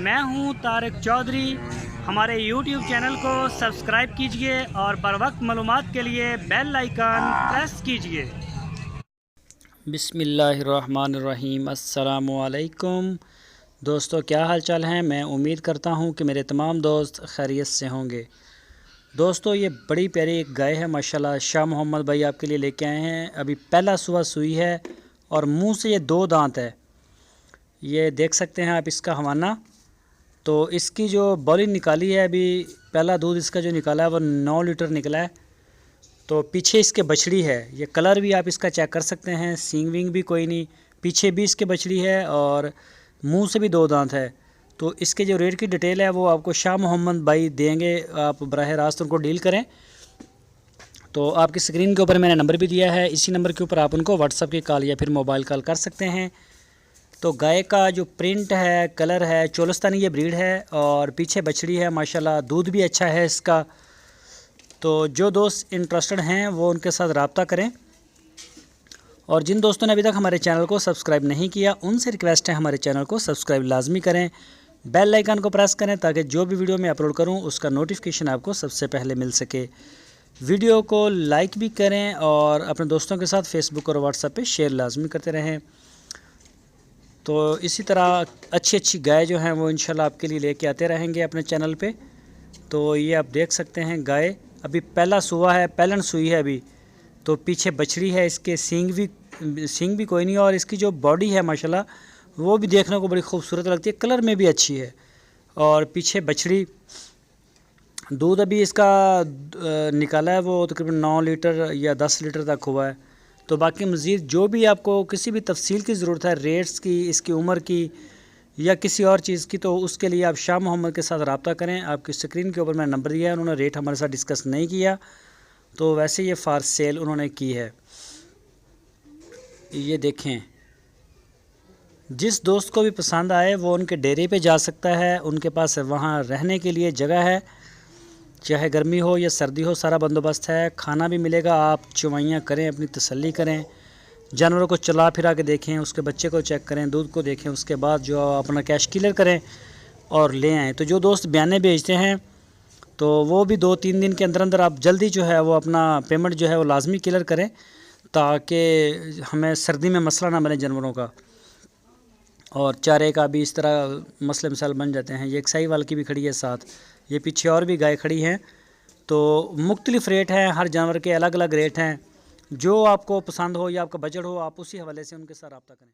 मैं हूं तारिक चौधरी। हमारे YouTube चैनल को सब्सक्राइब कीजिए और बर वक्त मालूमात के लिए बेल आइकन प्रेस कीजिए। बिस्मिल्लाहिर्रहमानिर्रहीम। अस्सलामु अलैकुम दोस्तों, क्या हाल चाल हैं। मैं उम्मीद करता हूं कि मेरे तमाम दोस्त खैरियत से होंगे। दोस्तों, ये बड़ी प्यारी एक गाय है माशाल्लाह। शाह मोहम्मद भाई आपके लिए लेके आए हैं। अभी पहला सुबह सुई है और मुंह से ये 2 दांत है। ये देख सकते हैं आप इसका हवाना। तो इसकी जो बॉली निकाली है, अभी पहला दूध इसका जो निकाला है वो 9 लीटर निकला है। तो पीछे इसके बछड़ी है। ये कलर भी आप इसका चेक कर सकते हैं। सींग विंग भी कोई नहीं, पीछे भी इसके बछड़ी है और मुंह से भी 2 दांत है। तो इसके जो रेट की डिटेल है वो आपको शाह मोहम्मद भाई देंगे। आप बराह रास्त उनको डील करें। तो आपकी स्क्रीन के ऊपर मैंने नंबर भी दिया है। इसी नंबर के ऊपर आप उनको व्हाट्सअप की कॉल या फिर मोबाइल कॉल कर सकते हैं। तो गाय का जो प्रिंट है, कलर है, चोलस्तानी ये ब्रीड है और पीछे बछड़ी है माशाल्लाह। दूध भी अच्छा है इसका। तो जो दोस्त इंटरेस्टेड हैं वो उनके साथ रब्ता करें। और जिन दोस्तों ने अभी तक हमारे चैनल को सब्सक्राइब नहीं किया, उनसे रिक्वेस्ट है हमारे चैनल को सब्सक्राइब लाजमी करें, बेल आइकन को प्रेस करें ताकि जो भी वीडियो मैं अपलोड करूं उसका नोटिफिकेशन आपको सबसे पहले मिल सके। वीडियो को लाइक भी करें और अपने दोस्तों के साथ फेसबुक और व्हाट्सएप पे शेयर लाजमी करते रहें। तो इसी तरह अच्छी अच्छी गाय जो हैं वो इंशाल्लाह आपके लिए लेके आते रहेंगे अपने चैनल पे। तो ये आप देख सकते हैं गाय अभी पहला सुबह है, पहलन सुई है अभी। तो पीछे बछड़ी है, इसके सींग भी कोई नहीं और इसकी जो बॉडी है माशाल्लाह वो भी देखने को बड़ी खूबसूरत लगती है। कलर में भी अच्छी है और पीछे बछड़ी। दूध अभी इसका निकाला है वो तकरीबन 9 लीटर या 10 लीटर तक हुआ है। तो बाकी मज़ीद जो भी आपको किसी भी तफसील की ज़रूरत है, रेट्स की, इसकी उम्र की या किसी और चीज़ की, तो उसके लिए आप शाह मोहम्मद के साथ रब्ता करें। आपकी स्क्रीन के ऊपर मैंने नंबर दिया है। उन्होंने रेट हमारे साथ डिस्कस नहीं किया, तो वैसे ये फार सेल उन्होंने की है। ये देखें, जिस दोस्त को भी पसंद आए वो उनके डेरे पे जा सकता है। उनके पास वहाँ रहने के लिए जगह है, चाहे गर्मी हो या सर्दी हो, सारा बंदोबस्त है। खाना भी मिलेगा। आप चुवाइयाँ करें, अपनी तसल्ली करें, जानवरों को चला फिरा के देखें, उसके बच्चे को चेक करें, दूध को देखें, उसके बाद जो अपना कैश क्लियर करें और ले आएँ। तो जो दोस्त बयाने भेजते हैं तो वो भी 2-3 दिन के अंदर अंदर आप जल्दी जो है वो अपना पेमेंट जो है वो लाजमी क्लियर करें ताकि हमें सर्दी में मसला ना बने जानवरों का। और चारे का भी इस तरह मसले मसाइल बन जाते हैं। ये एक साहिवाल की भी खड़ी है साथ, ये पीछे और भी गाय खड़ी हैं। तो मुख्तलिफ़ रेट हैं, हर जानवर के अलग अलग रेट हैं। जो आपको पसंद हो या आपका बजट हो, आप उसी हवाले से उनके साथ रब्ता करें।